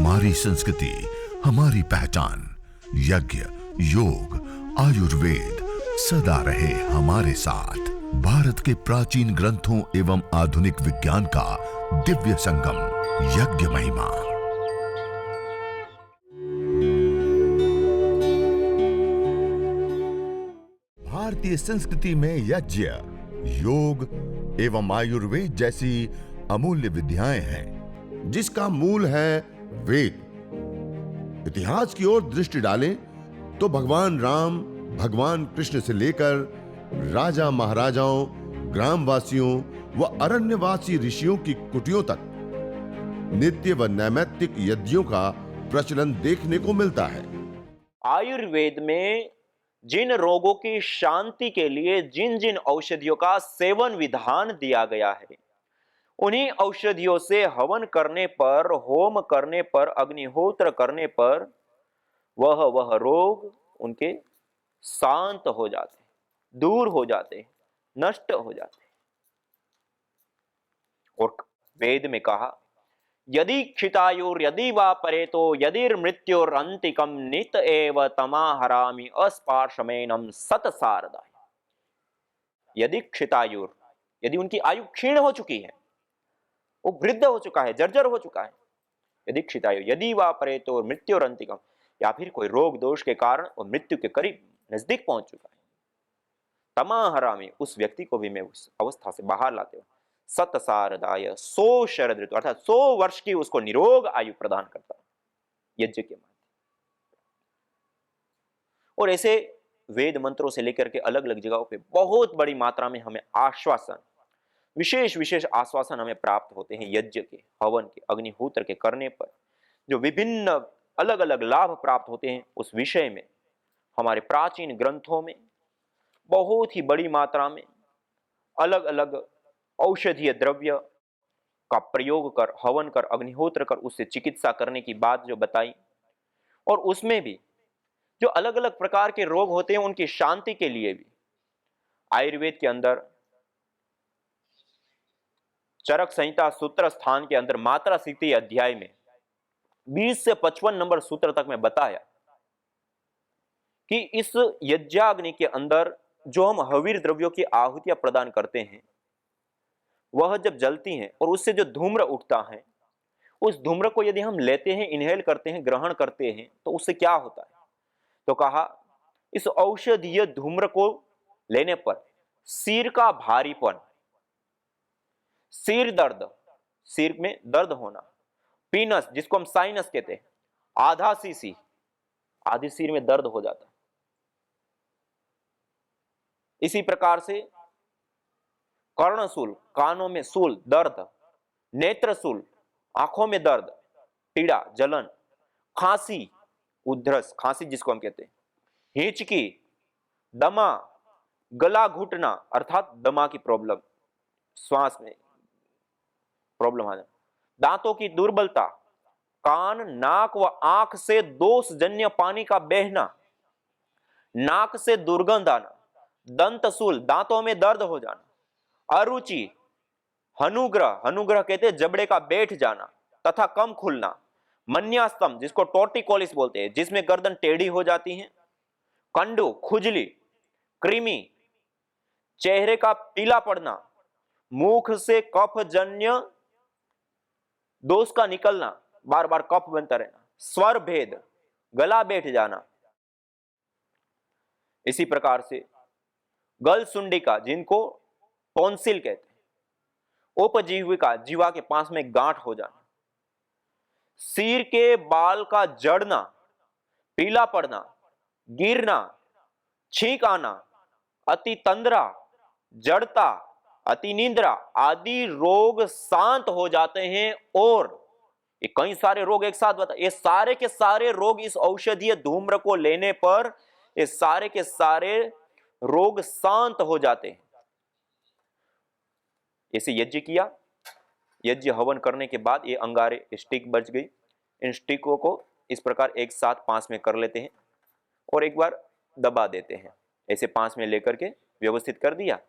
हमारी संस्कृति, हमारी पहचान। यज्ञ, योग, आयुर्वेद सदा रहे हमारे साथ। भारत के प्राचीन ग्रंथों एवं आधुनिक विज्ञान का दिव्य संगम, यज्ञ महिमा। भारतीय संस्कृति में यज्ञ, योग एवं आयुर्वेद जैसी अमूल्य विद्याएं हैं, जिसका मूल है वेद। इतिहास की ओर दृष्टि डालें तो भगवान राम, भगवान कृष्ण से लेकर राजा महाराजाओं, ग्रामवासियों व अरण्यवासी ऋषियों की कुटियों तक नित्य व नैमित्तिक यज्ञों का प्रचलन देखने को मिलता है। आयुर्वेद में जिन रोगों की शांति के लिए जिन जिन औषधियों का सेवन विधान दिया गया है, उन्हीं औषधियों से हवन करने पर, होम करने पर, अग्निहोत्र करने पर वह रोग उनके शांत हो जाते हैं, दूर हो जाते हैं, नष्ट हो जाते हैं। और वेद में कहा, यदि क्षितायुर यदि वा परेतो यदिर्मृत्युरन्तिकं नित एव तमाहरामि अस्पार्शमेनम सतसारदाय। यदि क्षितायुर, यदि उनकी आयु क्षीण हो चुकी है, वो वृद्ध हो चुका है, जर्जर हो चुका है, यदि क्षितायु यदि वा परेतो मृत्युरन्तिकम, या फिर कोई रोग दोष के कारण वो मृत्यु के करीब नजदीक पहुंच चुका है, तमाहरामि, उस व्यक्ति को भी मैं उस अवस्था से बाहर लाते हूं। सतसारदाय, 100 शरद ऋतु अर्थात 100 वर्ष की उसको निरोग आयु प्रदान करता है यज्ञ के माध्यम। और ऐसे वेद मंत्रों से लेकर के अलग अलग जगहों पे बहुत बड़ी मात्रा में हमें आश्वासन, विशेष विशेष आश्वासन हमें प्राप्त होते हैं यज्ञ के, हवन के, अग्निहोत्र के करने पर जो विभिन्न अलग अलग लाभ प्राप्त होते हैं। उस विषय में हमारे प्राचीन ग्रंथों में बहुत ही बड़ी मात्रा में अलग अलग औषधीय द्रव्य का प्रयोग कर, हवन कर, अग्निहोत्र कर उससे चिकित्सा करने की बात जो बताई, और उसमें भी जो अलग अलग प्रकार के रोग होते हैं उनकी शांति के लिए भी आयुर्वेद के अंदर चरक संहिता सूत्र स्थान के अंदर मात्रा स्थिति अध्याय में 20 से 55 नंबर सूत्र तक में बताया कि इस यज्ञाग्नि के अंदर जो हम हवीर द्रव्यों की आहुतियां प्रदान करते हैं, वह जब जलती हैं और उससे जो धूम्र उठता है, उस धूम्र को यदि हम लेते हैं, इनहेल करते हैं, ग्रहण करते हैं, तो उससे क्या होता है? तो कहा, इस औषधीय धूम्र को लेने पर सिर का भारीपन, सिर दर्द, सिर में दर्द होना, पीनस जिसको हम साइनस कहते हैं, आधा सीसी, आधी सिर में दर्द हो जाता है। इसी प्रकार से कर्णशूल, कानों में शूल, दर्द, नेत्रशूल, आंखों में दर्द, पीड़ा, जलन, खांसी, उधरस, खांसी जिसको हम कहते हैं, हिचकी, दमा, गला घुटना अर्थात दमा की प्रॉब्लम, श्वास में प्रॉब्लम आ जाना, दांतों की दुर्बलता, कान, नाक व आंख से दोषजन्य पानी का बहना, नाक से दुर्गंध आना, दंतशूल, दांतों में दर्द हो जाना, अरुचि, हनुग्रह, हनुग्रह कहते हैं जबड़े का बैठ जाना तथा कम खुलना, मन्यास्तम जिसको टोर्टिकोलिस बोलते हैं, जिसमें गर्दन टेढ़ी हो जाती है, कंडू, खुजली, कृमि, चेहरे का पीला पड़ना, मुख से कफजन्य दोष का निकलना, बार बार कफ बनता रहना, स्वर भेद, गला बैठ जाना। इसी प्रकार से गल सुंडिका जिनको टॉन्सिल कहते हैं, उपजीविका, जीवा के पास में गांठ हो जाना, सिर के बाल का जड़ना, पीला पड़ना, गिरना, छींक आना, अति तंद्रा, जड़ता, अति निंद्रा आदि रोग शांत हो जाते हैं। और ये कई सारे रोग एक साथ बता, ये सारे के सारे रोग इस औषधीय धूम्र को लेने पर ये सारे के सारे रोग शांत हो जाते हैं। ऐसे यज्ञ किया, यज्ञ हवन करने के बाद ये अंगारे स्टिक बच गई, इन स्टिकों को इस प्रकार एक साथ 5 में कर लेते हैं और एक बार दबा देते हैं। ऐसे 5 में लेकर के व्यवस्थित कर दिया।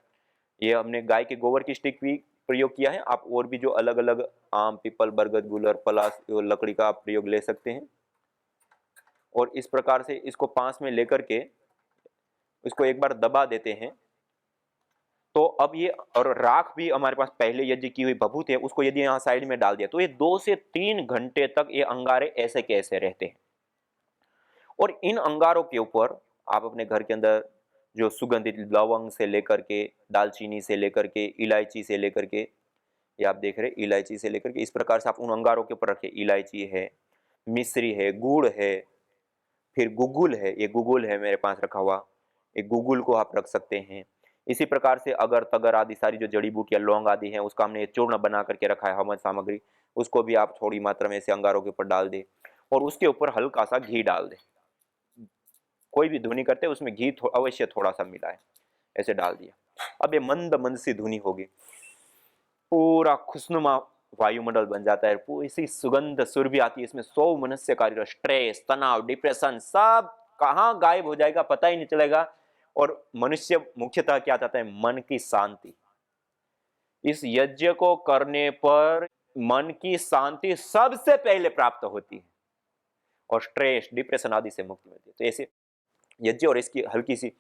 ये हमने गाय के गोबर की स्टिक भी प्रयोग किया है। आप और भी जो अलग अलग आम, पीपल, बरगद, गुलर, पलाश लकड़ी का आप प्रयोग ले सकते हैं। और इस प्रकार से इसको पास में लेकर के इसको एक बार दबा देते हैं। तो अब ये, और राख भी हमारे पास पहले यज्ञ की हुई भभूत है, उसको यदि यहाँ साइड में डाल दिया तो ये 2 से 3 घंटे तक ये अंगारे ऐसे के ऐसे रहते हैं। और इन अंगारों के ऊपर आप अपने घर के अंदर जो सुगंधित लवंग से लेकर के, दालचीनी से लेकर के, इलायची से लेकर के, ये आप देख रहे हैं इलायची से लेकर के, इस प्रकार से आप उन अंगारों के ऊपर रखें। इलायची है, मिश्री है, गुड़ है, फिर गुगुल है, ये गुगुल है मेरे पास रखा हुआ, एक गुगुल को आप रख सकते हैं। इसी प्रकार से अगर तगर आदि सारी जो जड़ी बूटियां, लौंग आदि हैं, उसका हमने चूर्ण बना करके रखा है हवन सामग्री, उसको भी आप थोड़ी मात्रा में ऐसे अंगारों के ऊपर डाल दें और उसके ऊपर हल्का सा घी डाल दें। कोई भी धुनी करते उसमें घी अवश्य थोड़ा सा मिलाए, ऐसे डाल दिया। अब ये मंद मंद सी धुनी होगी, पूरा खुशनुमा वायुमंडल बन जाता है, इसी सुगंध सुरभि आती है इसमें। 100 मनस्यकारी रस, स्ट्रेस, तनाव, डिप्रेशन सब कहाँ गायब हो जाएगा पता ही नहीं चलेगा। और मनुष्य मुख्यतः क्या चाहता है? मन की शांति। इस यज्ञ को करने पर मन की शांति सबसे पहले प्राप्त होती है और स्ट्रेस, डिप्रेशन आदि से मुक्ति मिलती है। तो ऐसे यज्ञ और इसकी हल्की सी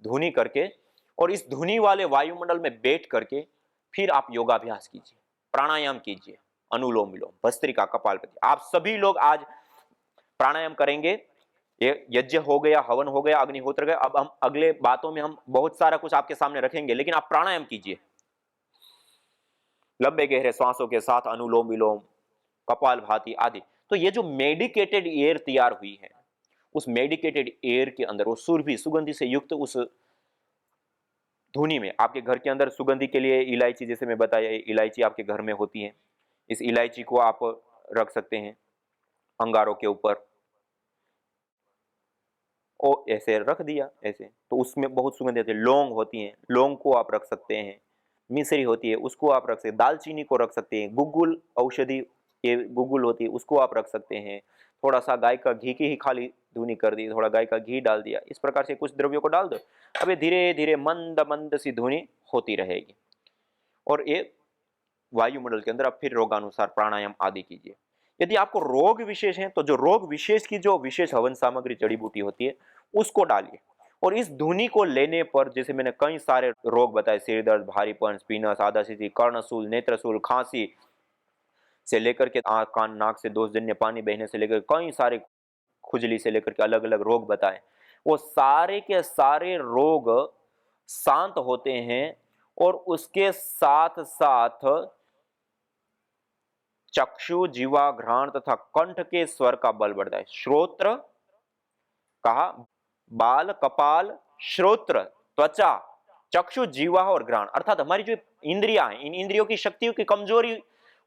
धुनी करके और इस धुनी वाले वायुमंडल में बैठ करके फिर आप योगाभ्यास कीजिए, प्राणायाम कीजिए, अनुलोम विलोम, भस्त्रिका, कपालभाति। आप सभी लोग आज प्राणायाम करेंगे। ये यज्ञ हो गया, हवन हो गया, अग्निहोत्र गया। अब हम अगले बातों में हम बहुत सारा कुछ आपके सामने रखेंगे, लेकिन आप प्राणायाम कीजिए लंबे गहरे श्वासों के साथ, अनुलोम विलोम, कपालभाति आदि। तो ये जो मेडिकेटेड एयर तैयार हुई है, उस मेडिकेटेड एयर के अंदर वो सुरभि, सुगंधि से युक्त उस धुनी में, आपके घर के अंदर सुगंधि के लिए इलायची, जैसे मैं बताया, इलायची आपके घर में होती है, इस इलायची को आप रख सकते हैं अंगारों के ऊपर। ओ ऐसे रख दिया ऐसे, तो उसमें बहुत सुगंध आती है। लौंग होती है, लौंग को आप रख सकते हैं। मिश्री होती है, उसको आप रख सकते हैं। दालचीनी को रख सकते हैं। गुगुल औषधि, ये गुगुल होती है, उसको आप रख सकते हैं। थोड़ा सा गाय का घी की ही खाली धुनी कर दी, थोड़ा गाय का घी डाल दिया, इस प्रकार से कुछ द्रव्यों को डाल दो। अब ये धीरे धीरे मंद मंद सी धुनी होती रहेगी और ये वायुमंडल के अंदर आप फिर रोगानुसार प्राणायाम आदि कीजिए। यदि आपको रोग विशेष है तो जो रोग विशेष की जो विशेष हवन सामग्री जड़ी बूटी होती है उसको डालिए। और इस धुनी को लेने पर, जैसे मैंने कई सारे रोग बताए, सिर दर्द, भारीपन, स्पिनस, आधाशिथि, कर्णशूल, नेत्रशूल, खांसी से लेकर के आंख, कान, नाक से दोषजन्य पानी बहने से लेकर कई सारे, खुजली से लेकर के अलग अलग रोग बताए, वो सारे के सारे रोग शांत होते हैं। और उसके साथ साथ चक्षु, जीवा, घ्राण तथा कंठ के स्वर का बल बढ़ता है। श्रोत्र कहा, बाल, कपाल, श्रोत्र, त्वचा, चक्षु, जीवा और घ्राण, अर्थात हमारी जो इंद्रियां हैं, इन इंद्रियों की शक्तियों की कमजोरी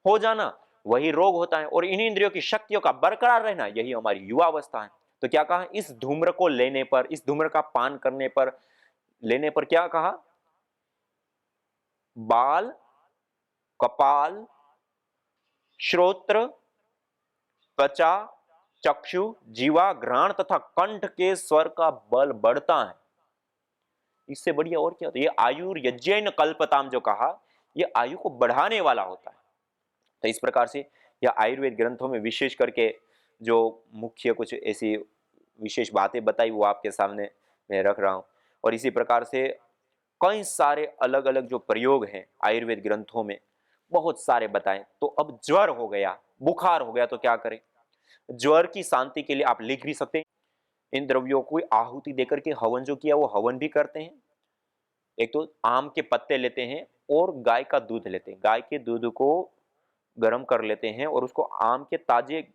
हो जाना वही रोग होता है, और इन इंद्रियों की शक्तियों का बरकरार रहना यही हमारी युवावस्था है। तो क्या कहा? इस धूम्र को लेने पर, इस धूम्र का पान करने पर, लेने पर क्या कहा? बाल, कपाल, श्रोत्र, त्वचा, चक्षु, जीवा, घ्राण तथा कंठ के स्वर का बल बढ़ता है। इससे बढ़िया और क्या होता है? ये आयुर्यज्ञेन कल्पताम जो कहा, ये आयु को बढ़ाने वाला होता है। तो इस प्रकार से यह आयुर्वेद ग्रंथों में विशेष करके जो मुख्य कुछ ऐसी विशेष बातें बताई वो आपके सामने मैं रख रहा हूं। और इसी प्रकार से कई सारे अलग अलग जो प्रयोग हैं आयुर्वेद ग्रंथों में, बहुत सारे बताएं। तो अब ज्वर हो गया, बुखार हो गया, तो क्या करें? ज्वर की शांति के लिए आप लिख भी सकते हैं। इन द्रव्यों को आहुति देकर के हवन जो किया वो हवन भी करते हैं। एक तो आम के पत्ते लेते हैं और गाय का दूध लेते हैं, गाय के दूध को गर्म कर लेते हैं और उसको आम के ताजे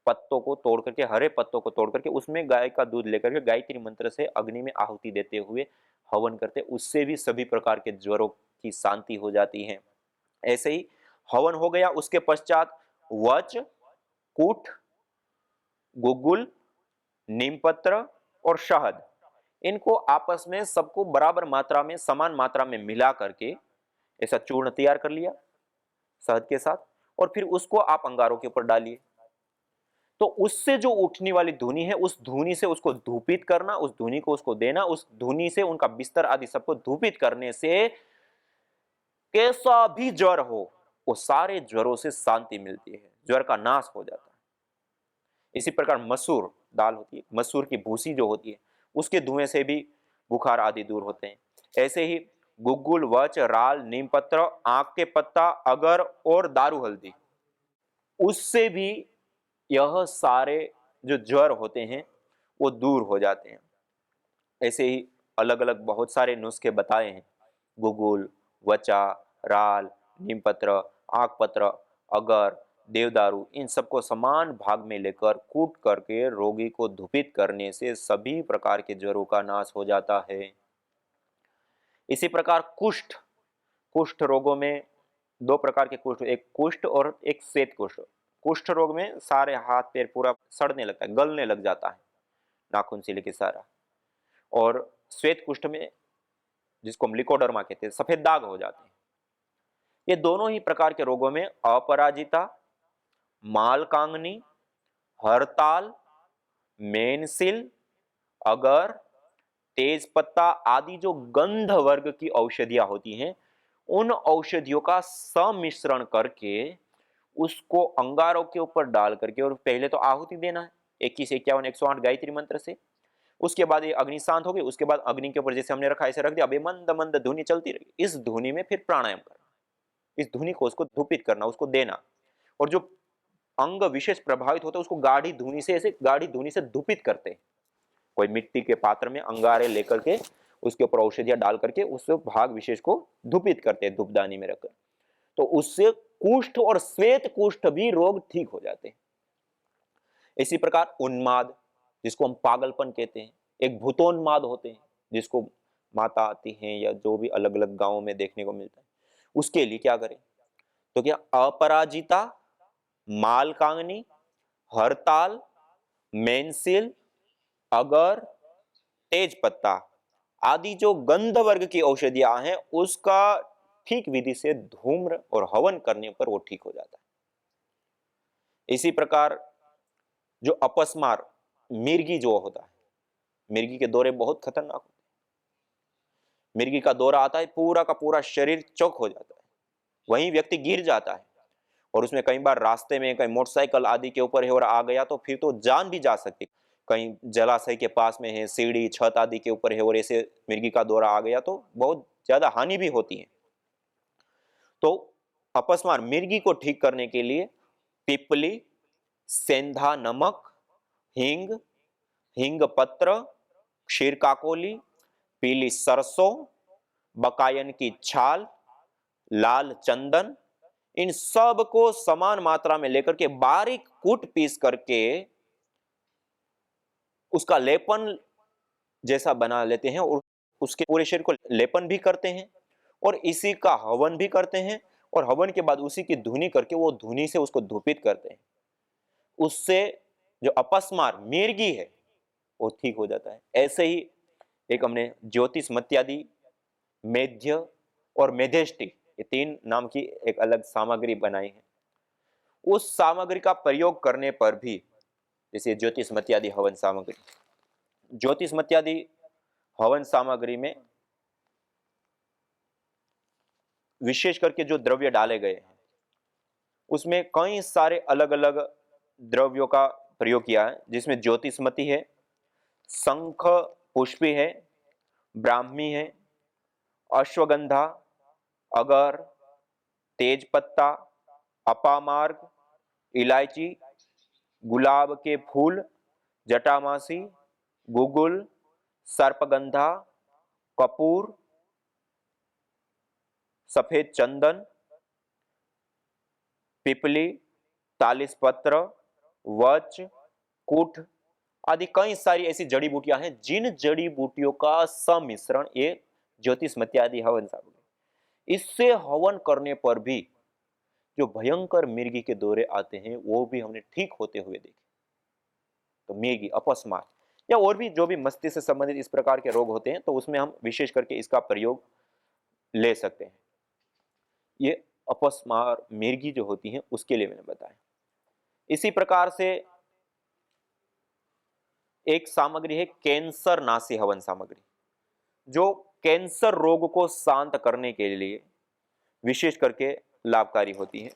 पत्तों को तोड़ करके, हरे पत्तों को तोड़ करके उसमें गाय का दूध लेकर के गायत्री मंत्र से अग्नि में आहुति देते हुए हवन करते, उससे भी सभी प्रकार के ज्वरों की शांति हो जाती है। ऐसे ही हवन हो गया, उसके पश्चात वच, कूट, गुगुल, नीमपत्र और शहद, इनको आपस में सबको बराबर मात्रा में, समान मात्रा में मिला करके ऐसा चूर्ण तैयार कर लिया शहद के साथ, और फिर उसको आप अंगारों के ऊपर डालिए। तो उससे जो उठने वाली धुनी है, उस धुनी से उसको धूपित करना, उस धुनी को उसको देना, उस धुनी से उनका बिस्तर आदि सबको धूपित करने से कैसा भी ज्वर हो, वो सारे ज्वरों से शांति मिलती है, ज्वर का नाश हो जाता है। इसी प्रकार मसूर दाल होती है, मसूर की भूसी जो होती है, उसके धुएं से भी बुखार आदि दूर होते हैं। ऐसे ही गुग्गुल, वच, राल, नीम पत्र, आक के पत्ता, अगर और दारू हल्दी, उससे भी यह सारे जो ज्वर होते हैं वो दूर हो जाते हैं। ऐसे ही अलग अलग बहुत सारे नुस्खे बताए हैं। गुगुल, वचा, राल, नीमपत्र, आक पत्र, अगर, देवदारू, इन सबको समान भाग में लेकर कूट करके रोगी को धूपित करने से सभी प्रकार के ज्वरों का नाश हो जाता है। इसी प्रकार कुष्ठ, कुष्ठ रोगों में दो प्रकार के कुष्ठ, एक कुष्ठ और एक श्वेत कुष्ठ। कुष्ठ रोग में सारे हाथ पैर पूरा सड़ने लगता है, गलने लग जाता है, नाखून से लेके सारा। और श्वेत कुष्ठ में, जिसको हम लिकोडर्मा कहते हैं, सफेद दाग हो जाते हैं। ये दोनों ही प्रकार के रोगों में अपराजिता, मालकांगनी, हरताल, मेनसिल, अगर, तेज पत्ता आदि जो गंध वर्ग की औषधियां होती हैं, उन औषधियों का सम्मिश्रण करके उसको अंगारों के ऊपर डाल करके, और पहले तो आहुति देना है 21, 51, 108 गायत्री मंत्र से। उसके बाद ये अग्नि शांत हो गई, उसके बाद अग्नि के ऊपर जैसे हमने रखा ऐसे रख दिया, अब ये मंद मंद धुनी चलती रही। इस धुनी में फिर प्राणायाम करना, इस धुनी को उसको धूपित करना, उसको देना। और जो अंग विशेष प्रभावित होता है उसको गाढ़ी धुनी से, ऐसे गाढ़ी धुनी से धूपित करते हैं। कोई मिट्टी के पात्र में अंगारे लेकर के उसके ऊपर औषधियां डाल करके उस भाग विशेष को धूपित करते हैं धूपदानी में रखकर। तो उससे कुष्ठ और श्वेत कुष्ठ भी रोग ठीक हो जाते हैं। इसी प्रकार उन्माद, जिसको हम पागलपन कहते हैं, एक भूतोन्माद होते हैं, जिसको माता आती हैं या जो भी अलग अलग गांवों में देखने को मिलता है, उसके लिए क्या करें? तो क्या अपराजिता, मालकांगनी, हरताल, मेनसिल, अगर, तेज पत्ता आदि जो गंध वर्ग की औषधियां हैं, उसका ठीक विधि से धूम्र और हवन करने पर वो ठीक हो जाता है। इसी प्रकार जो अपस्मार, मिर्गी जो होता है, मिर्गी के दौरे बहुत खतरनाक होते हैं। मिर्गी का दौरा आता है, पूरा का पूरा शरीर चौक हो जाता है, वहीं व्यक्ति गिर जाता है। और उसमें कई बार रास्ते में कहीं मोटरसाइकिल आदि के ऊपर है और आ गया तो फिर तो जान भी जा सकती। कहीं जलाशय के पास में है, सीढ़ी छत आदि के ऊपर है और ऐसे मिर्गी का दौरा आ गया तो बहुत ज्यादा हानि भी होती है। तो अपस्मार मिर्गी को ठीक करने के लिए पिपली, सेंधा नमक, हींग, हींग पत्र, क्षीर काकोली, पीली सरसों, बकायन की छाल, लाल चंदन, इन सब को समान मात्रा में लेकर के बारीक कूट पीस करके उसका लेपन जैसा बना लेते हैं और उसके पूरे शरीर को लेपन भी करते हैं और इसी का हवन भी करते हैं। और हवन के बाद उसी की धुनी करके वो धुनी से उसको धूपित करते हैं। उससे जो अपस्मार मिर्गी है वो ठीक हो जाता है। ऐसे ही एक हमने ज्योतिष मत्यादि, मेध्य और मेधेष्टि, ये तीन नाम की एक अलग सामग्री बनाई है। उस सामग्री का प्रयोग करने पर भी, जैसे ज्योतिष मत्यादि हवन सामग्री, ज्योतिष मत्यादि हवन सामग्री में विशेष करके जो द्रव्य डाले गए हैं उसमें कई सारे अलग अलग द्रव्यों का प्रयोग किया है, जिसमें ज्योतिषमती है, शंख पुष्पी है, ब्राह्मी है, अश्वगंधा, अगर, तेज पत्ता, अपामार्ग, इलायची, गुलाब के फूल, जटामासी, गुगुल, सर्पगंधा, कपूर, सफेद चंदन, पिपली, तालिस पत्र, वच, कूठ आदि कई सारी ऐसी जड़ी बूटियां हैं जिन जड़ी बूटियों का सम्मिश्रण ये ज्योतिष मत्यादि हवन सामग्री। इससे हवन करने पर भी जो भयंकर मिर्गी के दौरे आते हैं वो भी हमने ठीक होते हुए देखे। तो मिर्गी, अपस्मार या और भी जो भी मस्तिष्क से संबंधित इस प्रकार के रोग होते हैं तो उसमें हम विशेष करके इसका प्रयोग ले सकते हैं। ये अपस्मार मिर्गी जो होती है उसके लिए मैंने बताया। इसी प्रकार से एक सामग्री है कैंसर नाशी हवन सामग्री, जो कैंसर रोग को शांत करने के लिए विशेष करके लाभकारी होती है।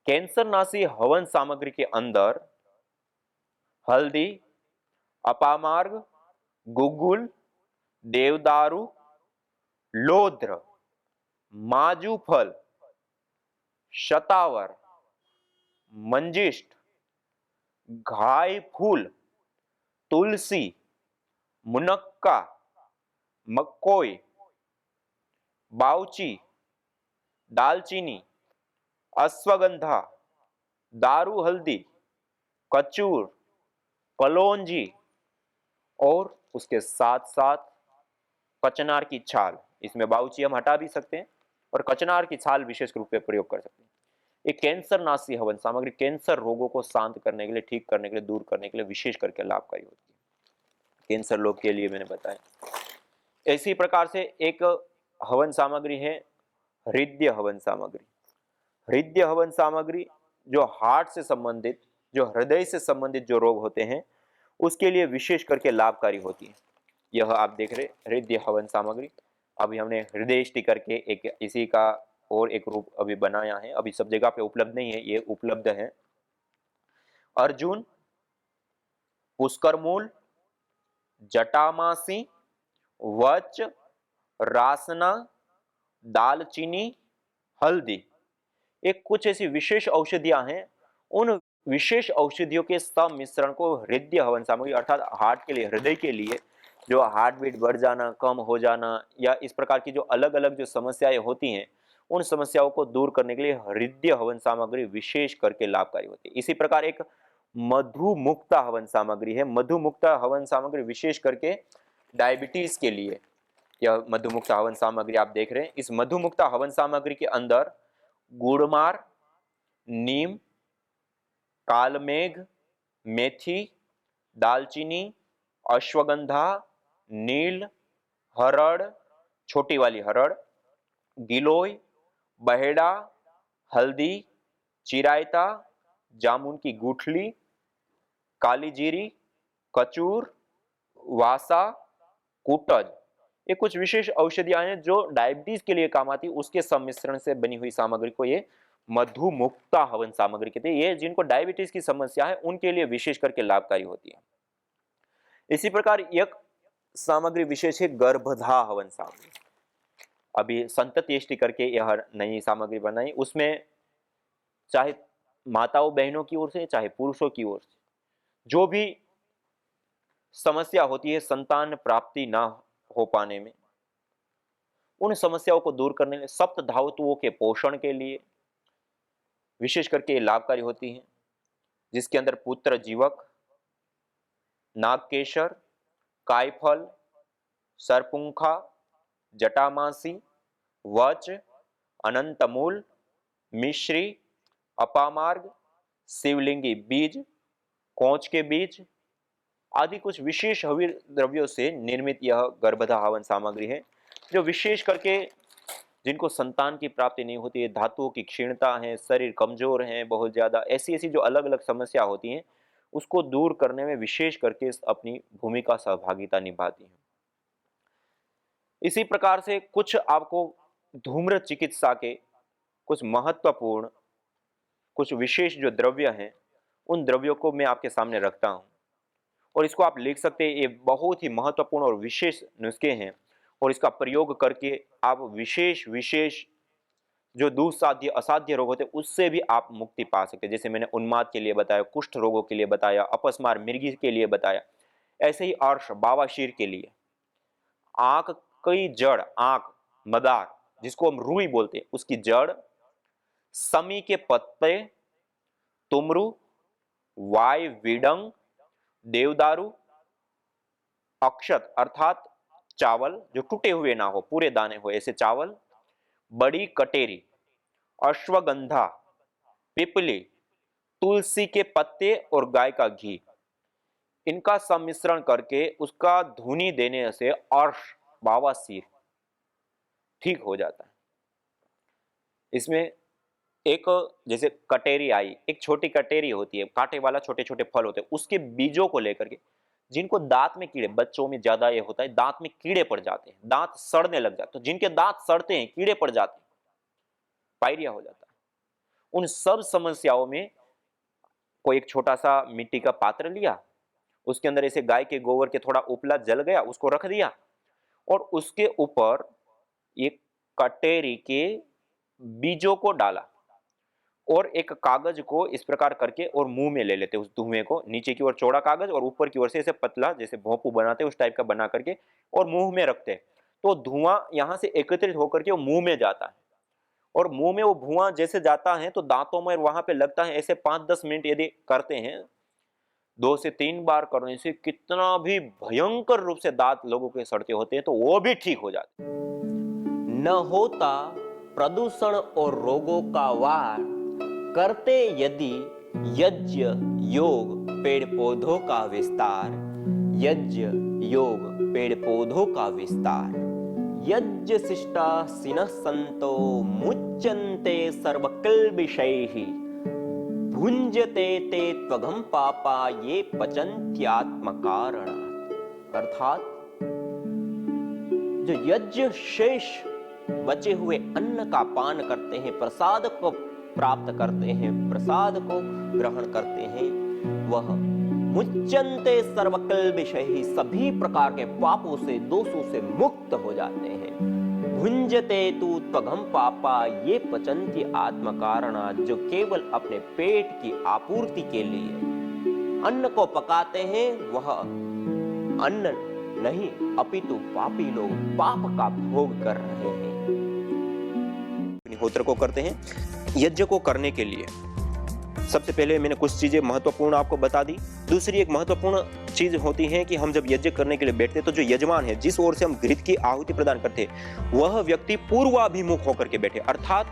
कैंसरनाशी हवन सामग्री के अंदर हल्दी, अपामार्ग, गुग्गुल, देवदारू, लोध्र, माजू फल, शतावर, मंजिष्ठ, घाई फूल, तुलसी, मुनक्का, मक्कोई, बाउची, दालचीनी, अश्वगंधा, दारू हल्दी, कचूर, कलौंजी और उसके साथ साथ कचनार की छाल। इसमें बाउची हम हटा भी सकते हैं और कचनार की छाल विशेष रूप से प्रयोग कर सकते हैं। एक कैंसर नाशी हवन सामग्री कैंसर रोगों को शांत करने के लिए, ठीक करने के लिए, दूर करने के लिए विशेष करके लाभकारी होती है। कैंसर लोग के लिए मैंने बताया। इसी प्रकार से एक हवन सामग्री है हृदय हवन सामग्री। हृदय हवन सामग्री जो हार्ट से संबंधित, जो हृदय से संबंधित जो रोग होते हैं उसके लिए विशेष करके लाभकारी होती है। यह आप देख रहे हृदय हवन सामग्री। अभी हमने हृदयष्टि करके एक इसी का और एक रूप अभी बनाया है, अभी सब जगह पे उपलब्ध नहीं है, ये उपलब्ध है। अर्जुन, पुष्करमूल, जटामासी, वच, रासना, दालचीनी, हल्दी, एक कुछ ऐसी विशेष औषधियां हैं। उन विशेष औषधियों के सम्मिश्रण को हृदय हवन सामग्री अर्थात हार्ट के लिए, हृदय के लिए, जो हार्ट बीट बढ़ जाना, कम हो जाना या इस प्रकार की जो अलग अलग जो समस्याएं होती हैं उन समस्याओं को दूर करने के लिए हृदय हवन सामग्री विशेष करके लाभकारी होती है। इसी प्रकार एक मधुमुक्ता हवन सामग्री है। मधुमुक्ता हवन सामग्री विशेष करके डायबिटीज के लिए, यह मधुमुक्ता हवन सामग्री आप देख रहे हैं। इस मधुमुक्ता हवन सामग्री के अंदर गुड़मार, नीम, कालमेघ, मेथी, दालचीनी, अश्वगंधा, नील, हरड़, छोटी वाली हरड़, गिलोय, बहेड़ा, हल्दी, चिरायता, जामुन की गुठली, काली जीरी, कचूर, वासा, कुटज, ये कुछ विशेष औषधियां हैं जो डायबिटीज के लिए काम आती है। उसके सम्मिश्रण से बनी हुई सामग्री को ये मधुमुक्ता हवन सामग्री कहते हैं। ये जिनको डायबिटीज की समस्या है उनके लिए विशेष करके लाभकारी होती है। इसी प्रकार एक सामग्री विशेष है गर्भधा हवन सामग्री। अभी संतत्येष्टि करके यह नई सामग्री बनाई, उसमें चाहे माताओं बहनों की ओर से चाहे पुरुषों की ओर से जो भी समस्या होती है संतान प्राप्ति ना हो पाने में, उन समस्याओं को दूर करने के लिए, सप्त धातुओं के पोषण के लिए विशेष करके लाभकारी होती है। जिसके अंदर पुत्र जीवक, नागकेशर, कायफल, सरपुंखा, जटामासी, वच, अनंतमूल, मिश्री, अपामार्ग, शिवलिंगी बीज, कोंच के बीज आदि कुछ विशेष हवीर द्रव्यों से निर्मित यह गर्भधा हवन सामग्री है, जो विशेष करके जिनको संतान की प्राप्ति नहीं होती है, धातुओं की क्षीणता है, शरीर कमजोर है बहुत ज्यादा, ऐसी ऐसी जो अलग अलग समस्या होती हैं उसको दूर करने में विशेष करके अपनी भूमिका सहभागिता निभाती है। इसी प्रकार से कुछ आपको धूम्र चिकित्सा के कुछ महत्वपूर्ण, कुछ विशेष जो द्रव्य हैं उन द्रव्यों को मैं आपके सामने रखता हूं और इसको आप लिख सकते हैं। ये बहुत ही महत्वपूर्ण और विशेष नुस्खे हैं और इसका प्रयोग करके आप विशेष विशेष जो दुस्साध्य असाध्य रोग होते हैं उससे भी आप मुक्ति पा सकते हैं। जैसे मैंने उन्माद के लिए बताया, कुष्ठ रोगों के लिए बताया, अपस्मार मिर्गी के लिए बताया, ऐसे ही अर्श बावाशीर के लिए, आंख की जड़, आंख मदार जिसको हम रूई बोलते हैं उसकी जड़, समी के पत्ते, तुमरू, वाय विडंग, देवदारू, अक्षत अर्थात चावल जो टूटे हुए ना हो, पूरे दाने हो ऐसे चावल, बड़ी कटेरी, अश्वगंधा, पिपली, तुलसी के पत्ते और गाय का घी, इनका सम्मिश्रण करके उसका धुनी देने से अर्श बवासीर ठीक हो जाता है। इसमें एक जैसे कटेरी आई, एक छोटी कटेरी होती है, कांटे वाला छोटे छोटे फल होते हैं, उसके बीजों को लेकर के जिनको दांत में कीड़े, बच्चों में ज्यादा ये होता है, दांत में कीड़े पड़ जाते हैं, दांत सड़ने लग जाते हैं, तो जिनके दांत सड़ते हैं, कीड़े पड़ जाते हैं, पायरिया हो जाता है। उन सब समस्याओं में कोई एक छोटा सा मिट्टी का पात्र लिया, उसके अंदर ऐसे गाय के गोबर के थोड़ा उपला जल गया, उसको रख दिया और उसके ऊपर एक कटेरी के बीजों को डाला और एक कागज को इस प्रकार करके और मुंह में ले लेते उस धुएं को, नीचे की ओर चौड़ा कागज और ऊपर की ओर से ऐसे पतला जैसे भोंपू बनाते उस टाइप का बना करके और मुंह में रखते। तो धुआं यहां से एकत्रित होकर के वो मुंह में जाता है और मुंह में वो धुआं जैसे जाता है तो दांतों में वहां पे लगता है। ऐसे 5-10 मिनट यदि करते हैं, 2 से 3 बार करने से कितना भी भयंकर रूप से दांत लोगों के सड़ते होते हैं तो वो भी ठीक हो जाते। न होता प्रदूषण और रोगों का वार, करते यदि यज्ञ योग पेड़ पौधों का विस्तार, यज्ञ योग पेड़ पौधों का विस्तार। यज्ञ शिष्टा सिनः संतो मुच्यन्ते सर्वकिल्बिषैः, भुञ्जते ते त्वघं पापा ये पचन्त्यात्मकारणात्। अर्थात जो यज्ञ शेष बचे हुए अन्न का पान करते हैं, प्रसाद को प्राप्त करते हैं, प्रसाद को ग्रहण करते हैं, वह मुच्यन्ते सर्वकिल्बिषैः, सभी प्रकार के पापों से दोषों से मुक्त हो जाते हैं। भुञ्जते तु त्वघं पापा ये पचन्ति आत्मकारणात्, जो केवल अपने पेट की आपूर्ति के लिए अन्न को पकाते हैं, वह अन्न नहीं अपितु पापी लोग पाप का भोग कर रहे हैं। अग्निहोत्र को करते हैं। यज्ञ को करने के लिए सबसे पहले मैंने कुछ चीजें महत्वपूर्ण आपको बता दी। दूसरी एक महत्वपूर्ण चीज होती है कि हम जब यज्ञ करने के लिए बैठते तो जो यजमान है, जिस ओर से हम घृत की आहुति प्रदान करते, वह व्यक्ति पूर्वाभिमुख होकर के बैठे, अर्थात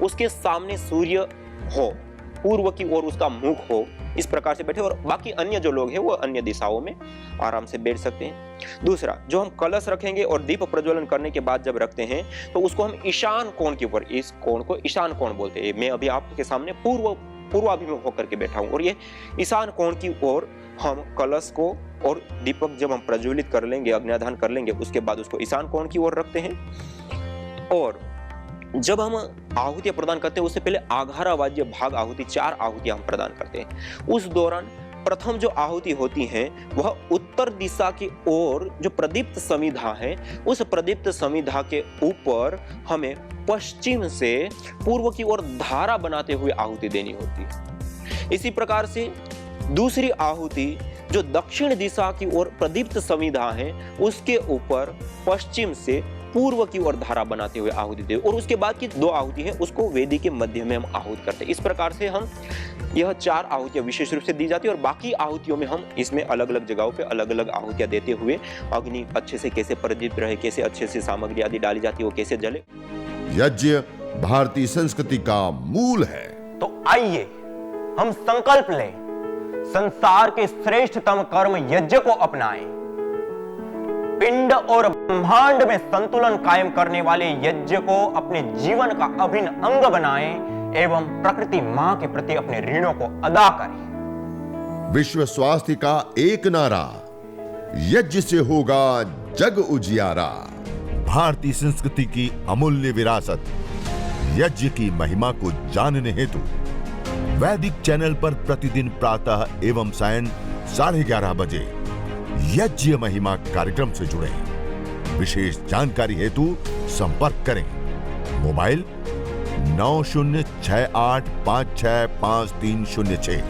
उसके सामने सूर्य हो, पूर्व की ओर उसका मुख हो, इस प्रकार से बैठे और बाकी अन्य जो लोग हैं वो अन्य दिशाओं में आराम से बैठ सकते हैं। दूसरा, जो हम कलश रखेंगे और दीप प्रज्वलन करने के बाद जब रखते हैं तो उसको हम ईशान कोण के ऊपर, इस कोण को ईशान कोण बोलते हैं। मैं अभी आपके सामने पूर्वाभिमुख होकर के बैठा हूं और ये ईशान कोण की ओर हम कलश को और दीपक जब हम प्रज्वलित कर लेंगे, अग्न्याधान कर लेंगे, उसके बाद उसको ईशान कोण की ओर रखते हैं। और जब हम आहुतियां प्रदान करते हैं उससे पहले आघारावाज्य भाग आहुति, 4 आहुतियां हम प्रदान करते हैं। उस दौरान प्रथम जो आहुति होती है वह उत्तर दिशा की ओर जो प्रदीप्त समिधा है, उस प्रदीप्त समिधा के ऊपर हमें पश्चिम से पूर्व की ओर धारा बनाते हुए आहुति देनी होती है। इसी प्रकार से दूसरी आहुति जो दक्षिण दिशा की ओर प्रदीप्त समिधा है, उसके ऊपर पश्चिम से पूर्व की ओर धारा बनाते हुए आहुति दे, और उसके बाद की 2 आहुति है उसको वेदी के मध्य में हम आहुति करते हैं। इस प्रकार से हम यह 4 आहुतियां विशेष रूप से दी जाती है और बाकी आहुतियों में हम इसमें अलग अलग जगहों पे अलग अलग आहुतियां देते हुए अग्नि अच्छे से कैसे प्रदीप्त रहे, कैसे अच्छे से सामग्री आदि डाली जाती है, वो कैसे जले। यज्ञ भारतीय संस्कृति का मूल है। तो आइए हम संकल्प लें, संसार के श्रेष्ठतम कर्म यज्ञ को अपनाएं। पिंड और ब्रह्मांड में संतुलन कायम करने वाले यज्ञ को अपने जीवन का अभिन्न अंग बनाएं एवं प्रकृति मां के प्रति अपने ऋणों को अदा करें। विश्व स्वास्थ्य का एक नारा, यज्ञ से होगा जग उजियारा। भारतीय संस्कृति की अमूल्य विरासत यज्ञ की महिमा को जानने हेतु वैदिक चैनल पर प्रतिदिन प्रातः एवं सायं 11:30 बजे यज्ञ महिमा कार्यक्रम से जुड़े। विशेष जानकारी हेतु संपर्क करें। मोबाइल 9068565306।